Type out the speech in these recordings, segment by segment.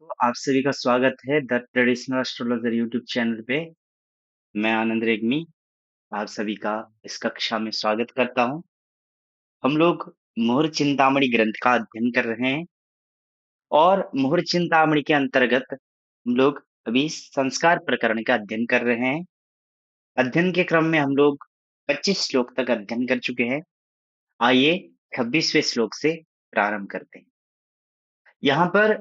तो आप सभी का स्वागत है the traditional astrologer YouTube channel पे। मैं आनंद रेग्मी आप सभी का इस कक्षा में स्वागत करता हूँ। हम लोग मुहूर्त चिंतामणि ग्रंथ का अध्ययन कर रहे हैं और मुहूर्त चिंतामणि के अंतर्गत हम लोग अभी संस्कार प्रकरण का अध्ययन कर रहे हैं। अध्ययन के क्रम में हम लोग 25 श्लोक तक अध्ययन कर चुके हैं। आइए 26वें श्लोक से प्रारंभ करते हैं। यहाँ पर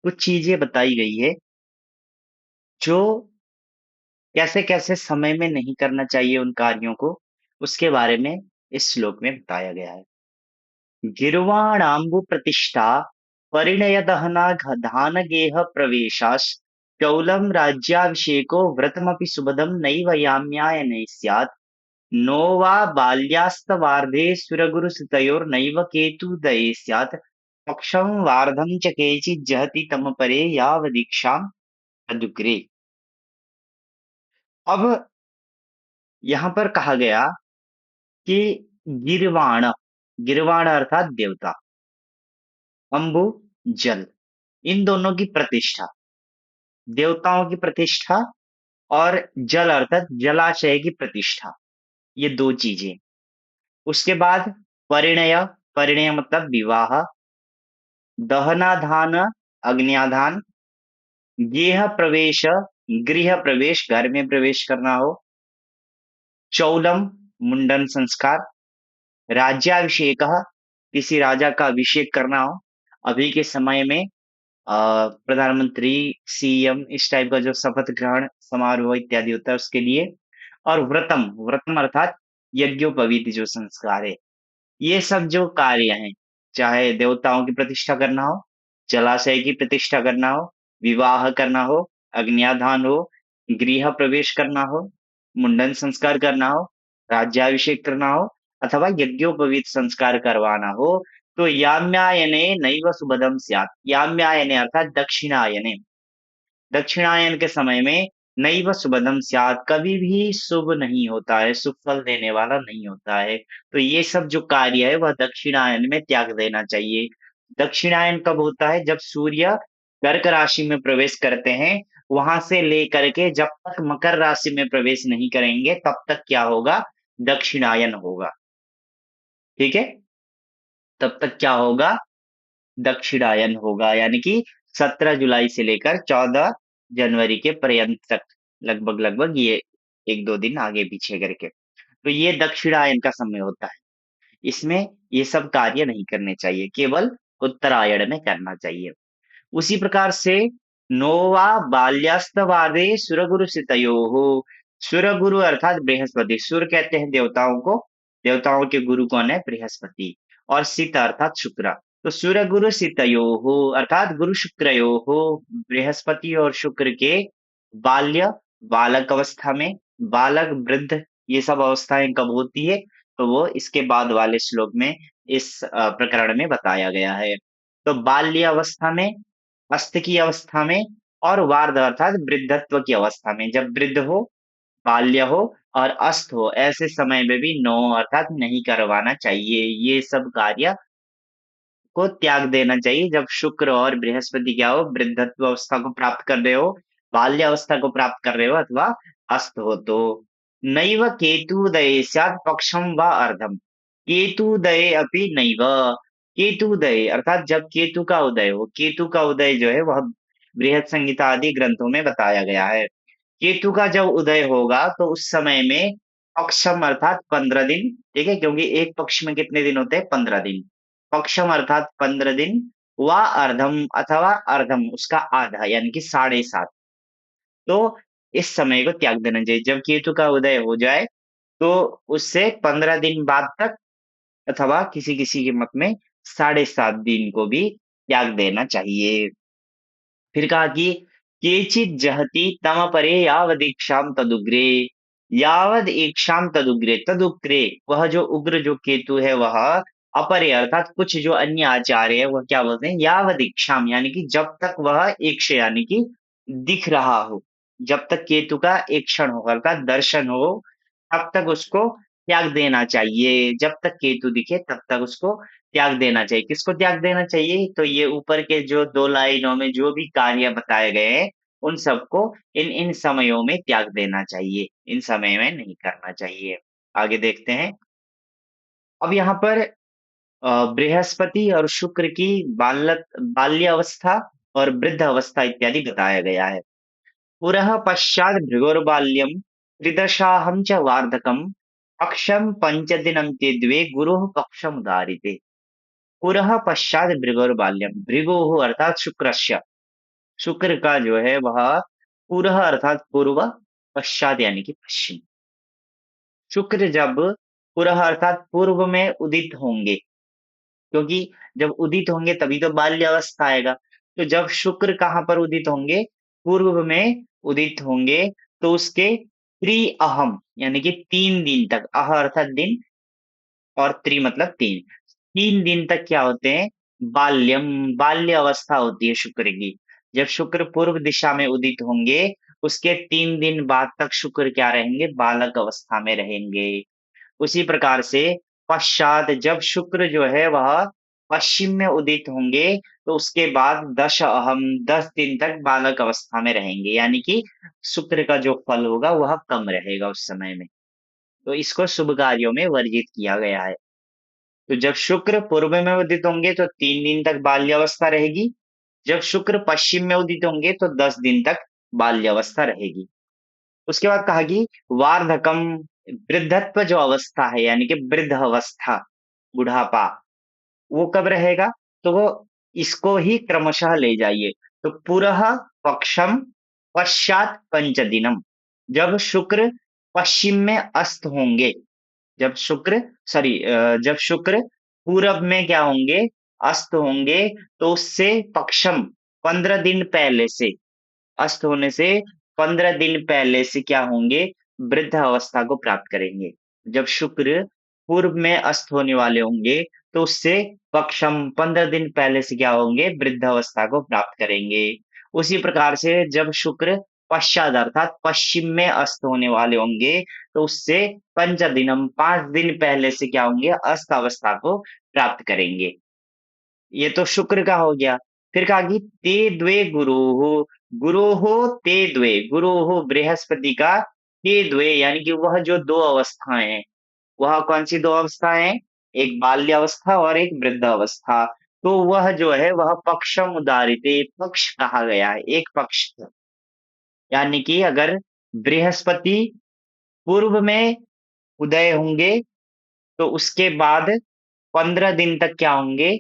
कुछ चीजें बताई गई है जो कैसे-कैसे समय में नहीं करना चाहिए उन कार्यों को, उसके बारे में इस श्लोक में बताया गया है। गिर्वाणाम्बु प्रतिष्ठा परिणय दहना धान गेह प्रवेशाश्चौलं राज्याभिषेको व्रतमपि सुबदं नैव याम्यायने स्यात् नो वा बाल्यास्तवार्धे सुरगुरुसुतयोर्नैव केतुदये स्यात् पक्षं वार्धं च केचित् जहति तमपरे यावदीक्षां तदुग्रे। अब यहाँ पर कहा गया कि गिरवाण गिरवाण अर्थात देवता, अंबु जल, इन दोनों की प्रतिष्ठा, देवताओं की प्रतिष्ठा और जल अर्थात जलाशय की प्रतिष्ठा, ये दो चीजें। उसके बाद परिणय, परिणय मतलब विवाह, दहनाधान अग्न्याधान, गेह प्रवेश गृह प्रवेश घर में प्रवेश करना हो, चौलम मुंडन संस्कार, राज्याभिषेक किसी राजा का अभिषेक करना हो। अभी के समय में प्रधानमंत्री, सीएम इस टाइप का जो शपथ ग्रहण समारोह इत्यादि होता है उसके लिए। और व्रतम, व्रतम अर्थात यज्ञोपवीत जो संस्कार है, ये सब जो कार्य हैं, चाहे देवताओं की प्रतिष्ठा करना हो, जलाशय की प्रतिष्ठा करना हो, विवाह करना हो, अग्न्याधान हो, गृह प्रवेश करना हो, मुंडन संस्कार करना हो, राज्याभिषेक करना हो अथवा यज्ञोपवीत संस्कार करवाना हो, तो याम्यायने नैव सुबदम स्यात्। याम्यायने अर्थात दक्षिणायने, दक्षिणायन के समय में नैव सुबदम स्यात्, कभी भी शुभ नहीं होता है, शुभ फल देने वाला नहीं होता है। तो ये सब जो कार्य है वह दक्षिणायन में त्याग देना चाहिए। दक्षिणायन कब होता है? जब सूर्य कर्क राशि में प्रवेश करते हैं, वहां से लेकर के जब तक मकर राशि में प्रवेश नहीं करेंगे तब तक क्या होगा? दक्षिणायन होगा। ठीक है? तब तक क्या होगा? दक्षिणायन होगा, यानी कि 17 जुलाई से लेकर 14 जनवरी के पर्यंत तक, लगभग लगभग ये 1-2 दिन आगे पीछे करके। तो ये दक्षिणायन का समय होता है। इसमें ये सब कार्य नहीं करने चाहिए, केवल उत्तरायण में करना चाहिए। उसी प्रकार से नोवा बाल्यास्तवादे सुरगुरु सितयोः, सुरगुरु अर्थात बृहस्पति, सुर कहते हैं देवताओं को, देवताओं के गुरु कौन है? बृहस्पति। और सित अर्थात शुक्र। तो सुरगुरु सितयोः अर्थात गुरु शुक्रयोः, बृहस्पति और शुक्र के बाल्य, बालक अवस्था में, बालक वृद्ध, ये सब अवस्थाएं कब होती है? तो वो इसके बाद वाले श्लोक में इस प्रकरण में बताया गया है। तो बाल्य अवस्था में, अस्त की अवस्था में और वार्ध अर्थात वृद्धत्व की अवस्था में, जब वृद्ध हो, बाल्य हो और अस्त हो, ऐसे समय में भी नो अर्थात नहीं करवाना चाहिए। ये सब कार्य को त्याग देना चाहिए जब शुक्र और बृहस्पति क्या हो? वृद्धत्व अवस्था को प्राप्त कर रहे हो, बाल्य अवस्था को प्राप्त कर रहे हो अथवा अस्त हो तो। नैव केतुदये स्यात् पक्षम व अर्धम, केतुदये अपि नैव, केतुदये अर्थात जब केतु का उदय हो, केतु का उदय जो है वह बृहत संहिता आदि ग्रंथों में बताया गया है। केतु का जब उदय होगा तो उस समय में पक्षम अर्थात 15 दिन, ठीक है? क्योंकि एक पक्ष में कितने दिन होते हैं? 15 दिन। पक्षम अर्थात 15 दिन, व अर्धम अथवा अर्धम उसका आधा यानी कि 7.5। तो इस समय को त्याग देना चाहिए। जब केतु का उदय हो जाए तो उससे 15 दिन बाद तक अथवा किसी-किसी के मत में 7.5 दिन को भी त्याग देना चाहिए। फिर कहा कि केचित् जहति तम परे यावदीक्षां तदुग्रे, यावद ईक्षां तदुग्रे, तदुग्रे वह जो उग्र जो केतु है वह अपरे अर्थात कुछ जो अन्य आचार्य है वह क्या बोलते हैं? यावदीक्षां यानी कि जब तक वह ईक्ष यानी कि दिख रहा हो, जब तक केतु का ईक्षण हो अर्थात दर्शन हो, तब तक उसको त्याग देना चाहिए। जब तक केतु दिखे तब तक उसको त्याग देना चाहिए। किसको त्याग देना चाहिए? तो ये ऊपर के जो 2 लाइनों में जो भी कार्य बताए गए हैं, उन सबको इन समयों में त्याग देना चाहिए। इन समय में नहीं करना चाहिए। आगे देखते हैं। अब यहाँ पर बृहस्पति और शुक्र की बाल्यावस्था और वृद्ध अवस्था इत्यादि बताया गया है। पुरः पश्चात् भृगुर्बाल्यं त्रिदशाहं च वार्धकम् पक्षं पञ्चदिनं ते द्वे गुरोः पक्षमुदारिते। पुरः पश्चात् भृगुर्बाल्यं, भृगुः अर्थात शुक्रस्य, शुक्र का जो है वह पुरः अर्थात पूर्व, पश्चात यानी कि पश्चिम। शुक्र जब पुरः अर्थात पूर्व में उदित होंगे, क्योंकि जब उदित होंगे तभी तो बाल्यावस्था आएगा। तो जब शुक्र कहाँ पर उदित होंगे? पूर्व में उदित होंगे, तो उसके त्रि-अहम् यानी कि 3 दिन तक, अह अर्थात दिन और त्रि मतलब 3, 3 दिन तक क्या होते हैं? बाल्यम, बाल्य अवस्था होती है शुक्र की। जब शुक्र पूर्व दिशा में उदित होंगे, उसके 3 दिन बाद तक शुक्र क्या रहेंगे? बालक अवस्था में रहेंगे। उसी प्रकार से पश्चात जब शुक्र जो है वह पश्चिम में उदित होंगे, तो उसके बाद दश अहम, 10 दिन तक बालक अवस्था में रहेंगे, यानी कि शुक्र का जो फल होगा वह कम रहेगा उस समय में। तो इसको शुभ कार्यों में वर्जित किया गया है। तो जब शुक्र पूर्व में उदित होंगे तो 3 दिन तक बाल्यावस्था रहेगी। जब शुक्र पश्चिम में उदित होंगे तो 10 दिन तक बाल्यावस्था रहेगी। उसके बाद कहा कि वार्धकम, वृद्धत्व जो अवस्था है यानी कि वृद्ध अवस्था, बुढ़ापा, वो कब रहेगा? तो वो इसको ही क्रमशः ले जाइए। तो पुरः पक्षम पश्चात पंचदिनम, जब शुक्र पश्चिम में अस्त होंगे, जब शुक्र जब शुक्र पूरब में क्या होंगे? अस्त होंगे, तो उससे पक्षम 15 दिन पहले से, अस्त होने से 15 दिन पहले से क्या होंगे? वृद्ध अवस्था को प्राप्त करेंगे। जब शुक्र पूर्व में अस्त होने वाले होंगे, तो उससे पक्षम 15 दिन पहले से क्या होंगे? वृद्ध अवस्था को प्राप्त करेंगे। उसी प्रकार से जब शुक्र पश्चात अर्थात पश्चिम में अस्त होने वाले होंगे, तो उससे पंचदिनम 5 दिन पहले से क्या होंगे? अस्त अवस्था को प्राप्त करेंगे। ये तो शुक्र का हो गया। फिर कहा कि ते द्वे गुरोः, गुरोः ते द्वे, गुरोः बृहस्पति का ते द्वे यानी कि वह जो 2 अवस्थाएँ हैं, वह कौन-सी 2 अवस्थाएँ हैं? एक बाल्यावस्था और एक वृद्धावस्था। तो वह जो है वह पक्षम उदाहृते, पक्ष कहा गया है, एक पक्ष। यानी कि अगर बृहस्पति पूर्व में उदय होंगे, तो उसके बाद 15 दिन तक क्या होंगे?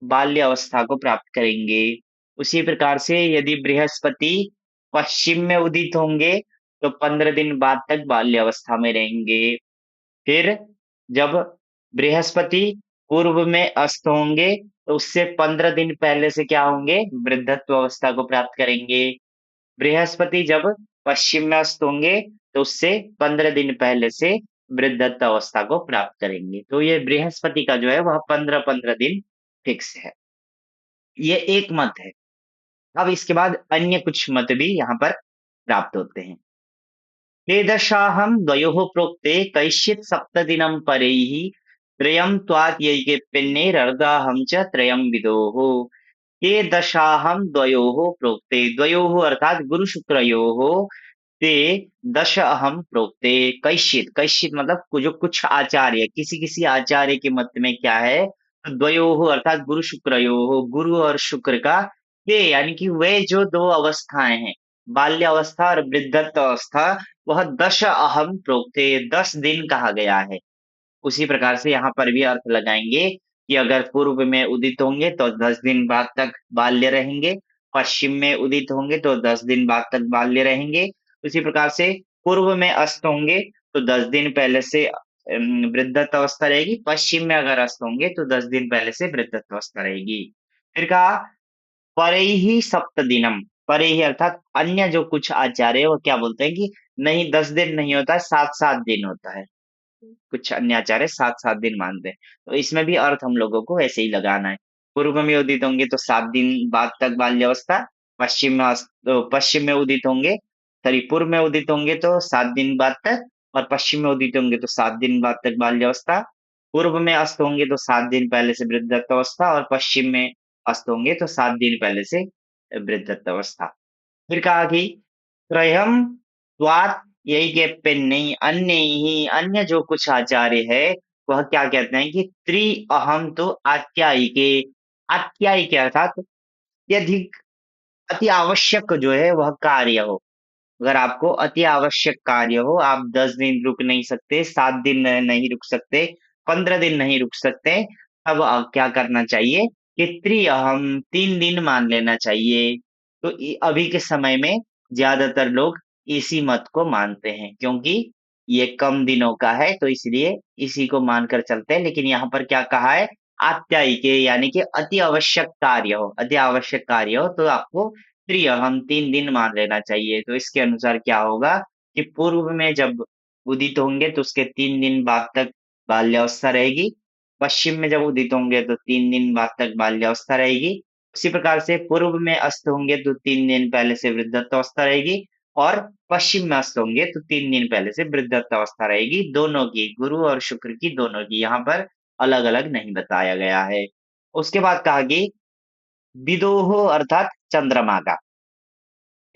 बाल्य अवस्था को प्राप्त करेंगे। उसी प्रकार से यदि बृहस्पति पश्चिम में उदित होंगे, तो 15 दिन बाद तक बाल्य अवस्था में रहेंगे। फिर जब बृहस्पति पूर्व में अस्त होंगे, तो उससे 15 दिन पहले से क्या होंगे? वृद्धत्व अवस्था को प्राप्त करेंगे। बृहस्पति जब पश्चिम में अस्त होंगे, तो उससे 15 दिन पहले से वृद्धत्व अवस्था को प्राप्त करेंगे। तो ये बृहस्पति का जो है वह 15-15 दिन फिक्स है। ये एक मत है। अब इसके बाद अन्य कुछ मत भी यहाँ पर प्राप्त होते हैं। वेदशाहं द्वयोः प्रोक्ते कैश्चित् सप्तदिनं परैः त्रयं त्वाद्यैके पिन्नैरर्धाहं च त्रयं विदोः। ते दशाहं द्वयोः प्रोक्ते, द्वयोः अर्थात गुरु शुक्रयोः, ते दश अहम प्रोक्ते कैश्चित्, कैश्चित् मतलब जो कुछ आचार्य, किसी किसी आचार्य के मत में क्या है? तो द्वयोः अर्थात गुरु शुक्रयोः, गुरु और शुक्र का, ते यानी कि वे जो 2 अवस्थाएं हैं, बाल्यावस्था और वृद्धत्व अवस्था, वह दश अहम प्रोक्ते, 10 दिन कहा गया है। उसी प्रकार से यहाँ पर भी अर्थ लगाएँगे कि अगर पूर्व में उदित होंगे तो 10 दिन बाद तक बाल्य रहेंगे, पश्चिम में उदित होंगे तो 10 दिन बाद तक बाल्य रहेंगे। उसी प्रकार से पूर्व में अस्त होंगे तो 10 दिन पहले से वृद्धत्व अवस्था रहेगी, पश्चिम में अगर अस्त होंगे तो 10 दिन पहले से वृद्धत्व अवस्था रहेगी। फिर कहा परैः सप्तदिनम्, परैः अर्थात अन्य जो कुछ आचार्य है वो क्या बोलते हैं कि नहीं 10 दिन नहीं होता है, 7-7 दिन होता है। कुछ अन्य आचार्य 7-7 दिन मानते हैं। तो इसमें भी अर्थ हम लोगों को ऐसे ही लगाना है। पूर्व में उदित होंगे तो 7 दिन बाद तक बाल्यावस्था, पश्चिम में उदित होंगे, पूर्व में उदित होंगे तो 7 दिन बाद तक और पश्चिम में उदित होंगे तो 7 दिन बाद तक बाल्यावस्था, पूर्व में अस्त होंगे तो 7 दिन पहले से वृद्धत्वावस्था और पश्चिम में अस्त होंगे तो 7 दिन पहले से वृद्धत्वावस्था। फिर कहा कि त्रयम् त्वात् यही गैप पे नहीं अन्य ही अन्य जो कुछ आचार्य है वह क्या कहते हैं कि त्रि अहम तो आत्यायिके आत्यायिके अर्थात अत्यधिक अति आवश्यक जो है वह कार्य हो। अगर आपको अति आवश्यक कार्य हो, आप 10 दिन रुक नहीं सकते, 7 दिन नहीं रुक सकते, 15 दिन नहीं रुक सकते, तब क्या करना चाहिए कि त्रि-अहम् 3 दिन मान लेना चाहिए। तो अभी के समय में ज्यादातर लोग इसी मत को मानते हैं क्योंकि ये कम दिनों का है तो इसलिए इसी को मानकर चलते हैं। लेकिन यहाँ पर क्या कहा है आत्यायिके यानी कि अति आवश्यक कार्य हो, अति आवश्यक कार्य हो तो आपको प्रिय हम 3 दिन मान लेना चाहिए। तो इसके अनुसार क्या होगा कि पूर्व में जब उदित होंगे तो उसके 3 दिन बाद तक बाल्यावस्था रहेगी। पश्चिम में जब उदित होंगे तो 3 दिन बाद तक बाल्यावस्था रहेगी। उसी प्रकार से पूर्व में अस्त होंगे तो 3 दिन पहले से वृद्धत्वावस्था रहेगी और पश्चिम में अस्त होंगे तो 3 दिन पहले से वृद्धत्वावस्था रहेगी। दोनों की, गुरु और शुक्र की दोनों की, यहाँ पर अलग-अलग नहीं बताया गया है। उसके बाद कहा कि विदोह अर्थात चंद्रमा का।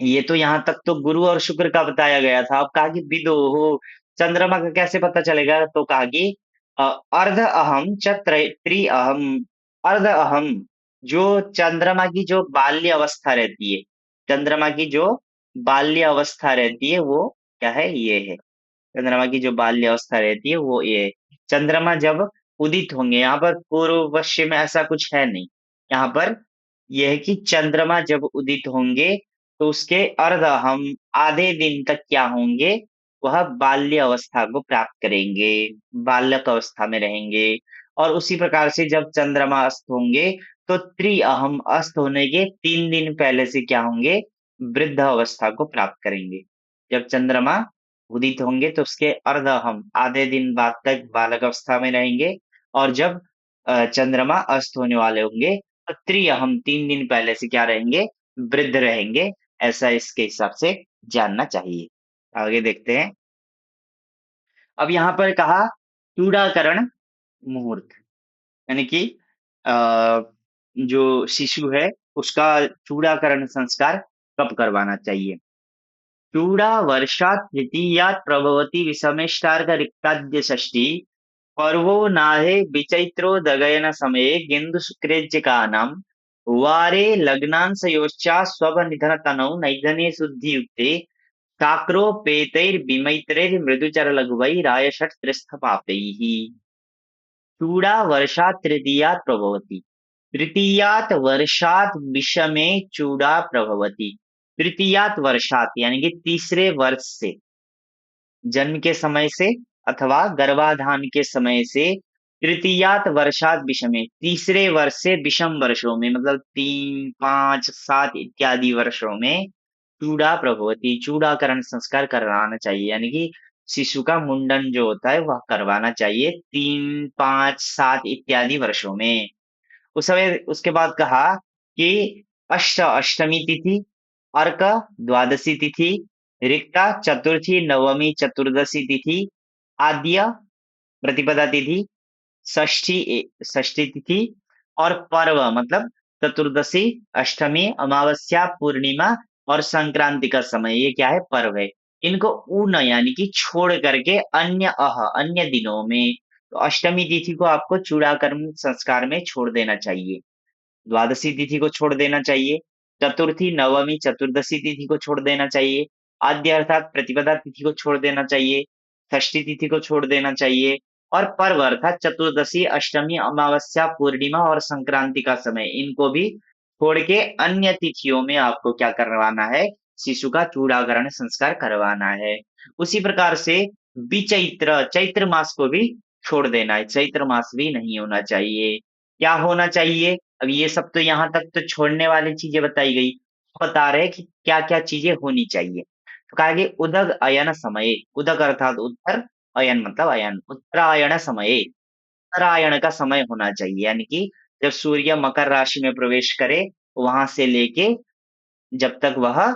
ये तो यहाँ तक तो गुरु और शुक्र का बताया गया था। अब कहा कि विदोह चंद्रमा का कैसे पता चलेगा? तो कहा कि अ, अर्ध अहम च त्रि अहम अर्ध अहम जो चंद्रमा की जो बाल्य अवस्था रहती है, चंद्रमा की जो बाल्य अवस्था रहती है वो क्या है? ये है। चंद्रमा की जो बाल्य अवस्था रहती है वो ये है। चंद्रमा जब उदित होंगे, यहाँ पर पूर्व पश्चिम में ऐसा कुछ है नहीं। यहाँ पर यह है कि चंद्रमा जब उदित होंगे तो उसके अर्ध हम आधे दिन तक क्या होंगे? वह बाल्य अवस्था को प्राप्त करेंगे, बालक अवस्था में रहेंगे। और उसी प्रकार से जब चंद्रमा अस्त होंगे तो त्रि-अहम अस्त होने के 3 दिन पहले से क्या होंगे? वृद्ध अवस्था को प्राप्त करेंगे। जब चंद्रमा उदित होंगे तो उसके अर्ध हम आधे दिन बाद तक बालक अवस्था में रहेंगे और जब चंद्रमा अस्त होने वाले होंगे तो त्रि-अहम 3 दिन पहले से क्या रहेंगे? वृद्ध रहेंगे। ऐसा इसके हिसाब से जानना चाहिए। आगे देखते हैं। अब यहाँ पर कहा चूड़ाकरण मुहूर्त यानी कि अ, जो शिशु है उसका चूड़ाकरण संस्कार कब करवाना चाहिए? चूड़ा वर्षात् तृतीयात् प्रभवति विषमेष्टार्क रिक्ताद्य षष्ठी पर्वो नाहे विचैत्रोदगयन समये गेन्दुशुक्रेज्यकानां वारे लग्नांशयोश्चा स्वनिधनतनौ नैधने शुद्धियुक्ते शाक्रोपेतैर्विमैत्रैर्मृदुचरलघुवैरायषट् त्रिस्थपापैः चूड़ा वर्षात् तृतीयात् प्रभवति तृतीयात् वर्षात् विषमे चूड़ा प्रभवति तृतीयात् वर्षात् यानी कि तीसरे वर्ष से जन्म के समय से अथवा गर्भाधान के समय से तृतीयात वर्षात विषमे तीसरे वर्ष से विषम वर्षों में मतलब 3, 5, 7 इत्यादि वर्षों में चूड़ा प्रभवती चूड़ाकरण संस्कार करवाना चाहिए यानी कि शिशु का मुंडन जो होता है वह करवाना चाहिए 3, 5, 7 इत्यादि वर्षों में। उस समय उसके बाद कहा कि अष्टमी तिथि, अर्क द्वादशी तिथि, रिक्ता चतुर्थी, नवमी, चतुर्दशी तिथि, आद्य प्रतिपदा तिथि, षष्ठी तिथि और पर्व मतलब चतुर्दशी, अष्टमी, अमावस्या, पूर्णिमा और संक्रांति का समय ये क्या है? पर्व है। इनको ऊन यानी कि छोड़ करके अन्य दिनों में तो अष्टमी तिथि को आपको चूड़ाकरण संस्कार में छोड़ देना चाहिए। द्वादशी तिथि को छोड़ देना चाहिए, चतुर्थी, नवमी, चतुर्दशी तिथि को छोड़ देना चाहिए, आद्य अर्थात प्रतिपदा तिथि को छोड़ देना चाहिए, षष्ठी तिथि को छोड़ देना चाहिए और पर्व अर्थात चतुर्दशी, अष्टमी, अमावस्या, पूर्णिमा और संक्रांति का समय इनको भी छोड़ के अन्य तिथियों में आपको क्या करवाना है? शिशु का चूड़ाकरण संस्कार करवाना है। उसी प्रकार से चैत्र मास को भी छोड़ देना है, चैत्र मास भी नहीं होना चाहिए। क्या होना चाहिए? अब ये सब तो यहाँ तक तो छोड़ने वाली चीजें बताई गई। बता रहे हैं कि क्या-क्या चीजें होनी चाहिए। तो कहा कि उदग अयन समये, उदक अर्थात उत्तर, अयन मतलब अयन, उत्तरायण समये, उत्तरायण का समय होना चाहिए। यानी कि जब सूर्य मकर राशि में प्रवेश करे, वहां से लेके जब तक वह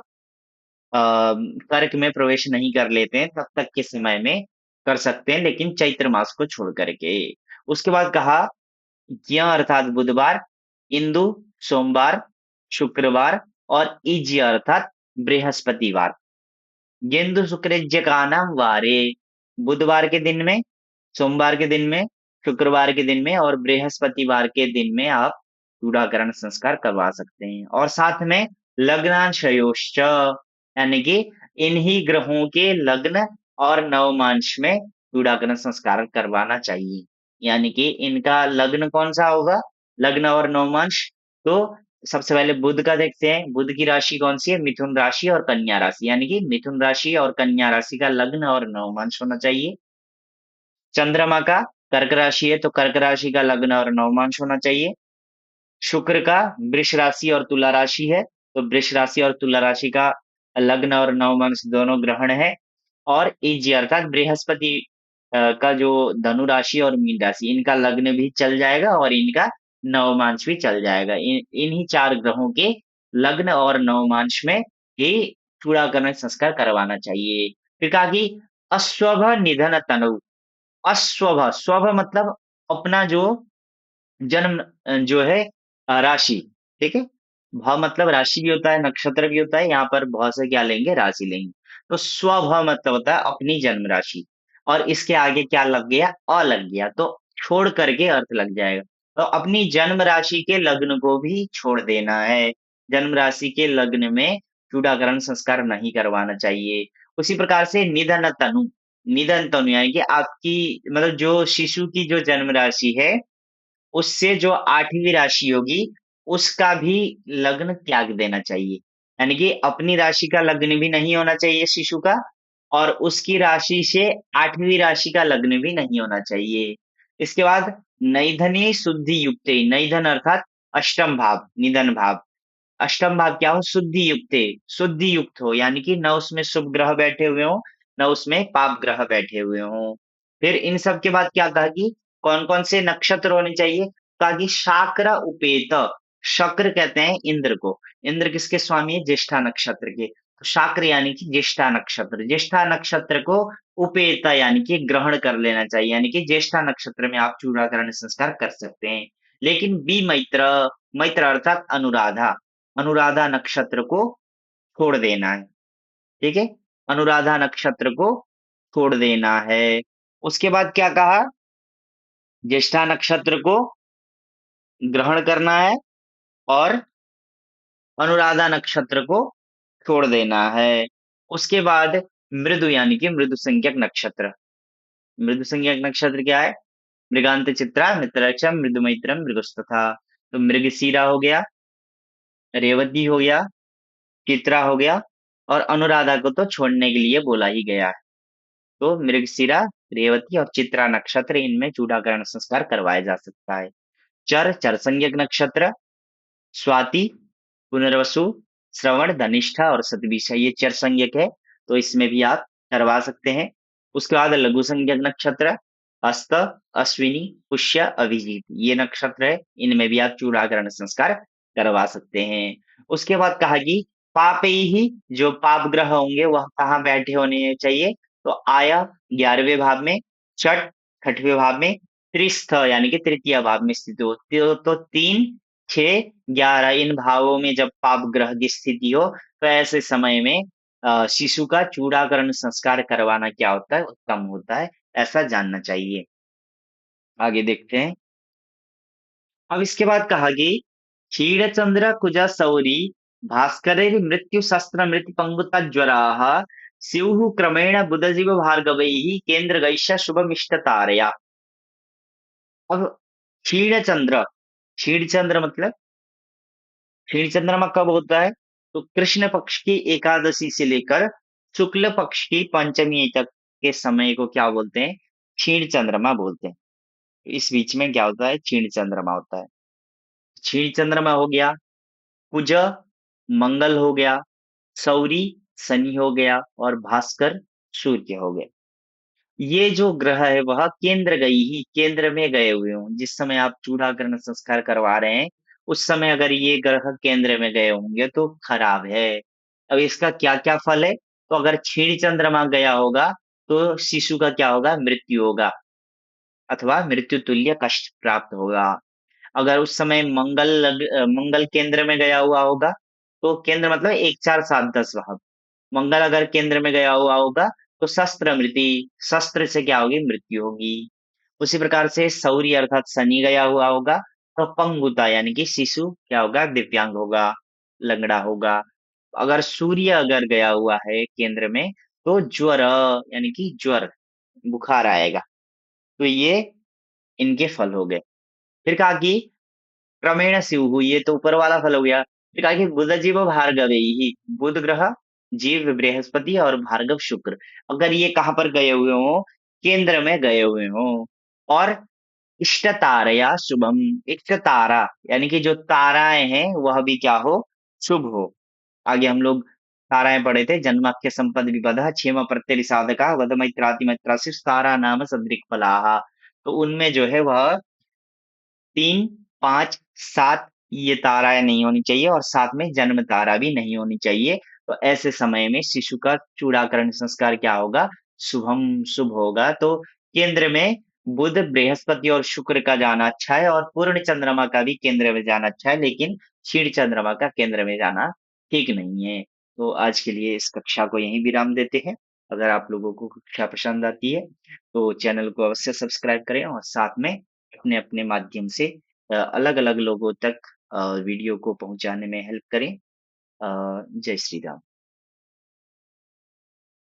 कर्क में प्रवेश नहीं कर लेते हैं, तब तक के समय में कर सकते हैं, लेकिन चैत्र मास को छोड़ करके। उसके बाद कहा ज्ञ अर्थात बुधवार, इंदु सोमवार, शुक्रवार और इज्य अर्थात बृहस्पतिवार। गेंदु शुक्रज्य का नाम वारे, बुधवार के दिन में, सोमवार के दिन में, शुक्रवार के दिन में और बृहस्पतिवार के दिन में आप चूड़ाकरण संस्कार करवा सकते हैं। और साथ में लग्नांशयोश्च, यानी कि इन्हीं ग्रहों के लग्न और नवमांश में चूड़ाकरण संस्कार करवाना चाहिए। यानी कि इनका लग्न कौन सा होगा, लग्न और नवमांश। तो सबसे पहले बुध का देखते हैं। बुध की राशि कौन सी है, मिथुन राशि और कन्या राशि, यानी कि मिथुन राशि और कन्या राशि का लग्न और नवमांश होना चाहिए। चंद्रमा का कर्क राशि है, तो कर्क राशि का लग्न और नवमांश होना चाहिए। शुक्र का वृष राशि और तुला राशि है, तो वृष राशि और तुला राशि का लग्न और नवमांश दोनों ग्रहण है। और इज्य अर्थात बृहस्पति का जो धनु राशि और मीन राशि, इनका लग्न भी चल जाएगा और इनका नवमांश भी चल जाएगा। इन्हीं चार ग्रहों के लग्न और नवमांश में ही चूड़ाकरण संस्कार करवाना चाहिए। फिर कहा कि अश्वभ निधन तनु। अश्वभ, स्वभ मतलब अपना जो जन्म जो है राशि, ठीक है? भ मतलब राशि भी होता है, नक्षत्र भी होता है, यहाँ पर भ से क्या लेंगे, राशि लेंगे। तो स्वभ मतलब होता है अपनी जन्म राशि, और इसके आगे क्या लग गया, अ लग गया, तो छोड़ करके अर्थ लग जाएगा। तो अपनी जन्म राशि के लग्न को भी छोड़ देना है। जन्म राशि के लग्न में चूड़ाकरण संस्कार नहीं करवाना चाहिए। उसी प्रकार से निधन तनु, निधन तनु यानी कि आपकी मतलब जो शिशु की जो जन्म राशि है, उससे जो 8वीं राशि होगी, उसका भी लग्न त्याग देना चाहिए। यानी कि अपनी राशि का लग्न भी नहीं होना चाहिए शिशु का, और उसकी राशि से 8वीं राशि का लग्न भी नहीं होना चाहिए। इसके बाद नैधनी शुद्धि युक्ते, नैधन अर्थात अष्टम भाव, निधन भाव। अष्टम भाव क्या हो, शुद्धि युक्ते, शुद्धि युक्त हो, यानी कि न उसमें शुभ ग्रह बैठे हुए हों, न उसमें पाप ग्रह बैठे हुए हों। फिर इन सब के बाद क्या कहा कि कौन-कौन से नक्षत्र होने चाहिए? कहा कि शाक्र उपेत, शक्र कहते हैं इंद्र को। इंद्र किसके स्वामी है? ज्येष्ठा नक्षत्र के। तो शाक्र यानी कि ज्येष्ठा नक्षत्र। ज्येष्ठा नक्षत्र को उपेत यानी कि ग्रहण कर लेना चाहिए, यानी कि ज्येष्ठा नक्षत्र में आप चूड़ाकरण संस्कार कर सकते हैं। लेकिन बी मैत्र, मैत्र अर्थात अनुराधा, अनुराधा नक्षत्र को छोड़ देना है, ठीक है? अनुराधा नक्षत्र को छोड़ देना है। उसके बाद क्या कहा? ज्येष्ठा नक्षत्र को ग्रहण करना है और अनुराधा नक्षत्र को छोड़ देना है। उसके बाद मृदु यानी कि मृदु संज्ञक नक्षत्र। मृदु संज्ञक नक्षत्र क्या है? मृगांत चित्रा, मित्रक्षम, मृदुमैत्रम, मृगस्तथा। तो मृगशीरा हो गया, रेवती हो गया, चित्रा हो गया, और अनुराधा को तो छोड़ने के लिए बोला ही गया है। तो मृगशिरा, रेवती और चित्रा नक्षत्र, इनमें चूड़ाकरण संस्कार करवाया जा सकता है। चर संज्ञक नक्षत्र स्वाति, पुनर्वसु, श्रवण, धनिष्ठा और शतभिषा, ये चर संज्ञक है, तो इसमें भी आप करवा सकते हैं। उसके बाद लघु संज्ञक नक्षत्र हस्त, अश्विनी, पुष्य, अभिजीत, ये नक्षत्र है, इनमें भी आप चूड़ाकरण संस्कार करवा सकते हैं। उसके बाद कहा कि पापे ही, जो पाप ग्रह होंगे वह कहाँ बैठे होने चाहिए? तो आया 11वें भाव में, छठ 6ठवें भाव में, त्रिस्थ यानी कि तृतीय भाव में स्थित हो। तो 3, 6, 11 इन भावों में जब पाप ग्रह की स्थिति हो, तो ऐसे समय में शिशु का चूड़ाकरण संस्कार करवाना क्या होता है? उत्तम होता है, ऐसा जानना चाहिए। आगे देखते हैं। अब इसके बाद कहा कि क्षीणचंद्र कुज सौरी भास्करेर मृत्यु शस्त्र मृत्यु पंगुता ज्वराः स्युः क्रमेण बुधजीव भार्गवैः केंद्र गैश्य शुभमिष्ट तारया। अब क्षीणचंद्र, क्षीणचंद्र मतलब क्षीण चंद्रमा कब होता है? तो कृष्ण पक्ष की एकादशी से लेकर शुक्ल पक्ष की पंचमी तक के समय को क्या बोलते हैं? क्षीण चंद्रमा बोलते हैं। इस बीच में क्या होता है? क्षीण चंद्रमा होता है। क्षीण चंद्रमा हो गया, कुज मंगल हो गया, सौरी शनि हो गया, और भास्कर सूर्य हो गए। ये जो ग्रह है वह केंद्र गई ही, केंद्र में गए हुए हों, जिस समय आप चूड़ाकरण संस्कार करवा रहे हैं उस समय अगर ये ग्रह केंद्र में गए होंगे तो खराब है। अब इसका क्या क्या फल है? तो अगर क्षीण चंद्रमा गया होगा तो शिशु का क्या होगा? मृत्यु होगा अथवा मृत्यु तुल्य कष्ट प्राप्त होगा। अगर उस समय मंगल केंद्र में गया हुआ होगा, तो केंद्र मतलब 1, 4, 7, 10 भाव। मंगल अगर केंद्र में गया हुआ होगा, तो शस्त्र से क्या होगी? मृत्यु होगी। उसी प्रकार से सौर्य अर्थात शनि गया हुआ होगा, तो पंगुता यानी कि शिशु क्या होगा? दिव्यांग होगा, लंगड़ा होगा। अगर सूर्य अगर गया हुआ है केंद्र में, तो ज्वर यानी कि ज्वर, बुखार आएगा। तो ये इनके फल हो गए। फिर कहा कि क्रमेण स्युः, ये तो ऊपर वाला फल हो गया। फिर कहा कि बुध जीव भार्गवैः, बुध ग्रह, जीव बृहस्पति और भार्गव शुक्र। अगर ये कहाँ पर गए हुए हों? केंद्र में गए हुए हों। और इष्ट तारया शुभम, इष्ट तारा यानी कि जो ताराएं हैं वह भी क्या हो? शुभ हो। आगे हम लोग ताराएं पढ़े थे, जन्माख्य संपद विपदा क्षेम प्रत्यय साधका वद मैत्राति मैत्रासि तारा नाम सदृक् फलाहा। तो उनमें जो है वह 3, 5, 7 ये ताराएँ नहीं होनी चाहिए और साथ में जन्म तारा भी नहीं होनी चाहिए। तो ऐसे समय में शिशु का चूड़ाकरण संस्कार क्या होगा? शुभ होगा। तो केंद्र में बुध, बृहस्पति और शुक्र का जाना अच्छा है और पूर्ण चंद्रमा का भी केंद्र में जाना अच्छा है, लेकिन क्षीण चंद्रमा का केंद्र में जाना ठीक नहीं है। तो आज के लिए इस कक्षा को यहीं विराम देते हैं। अगर आप लोगों को कक्षा पसंद आती है, तो चैनल को अवश्य सब्सक्राइब करें और साथ में अपने माध्यम से अलग-अलग लोगों तक वीडियो को पहुँचाने में हेल्प करें। जय श्री राम।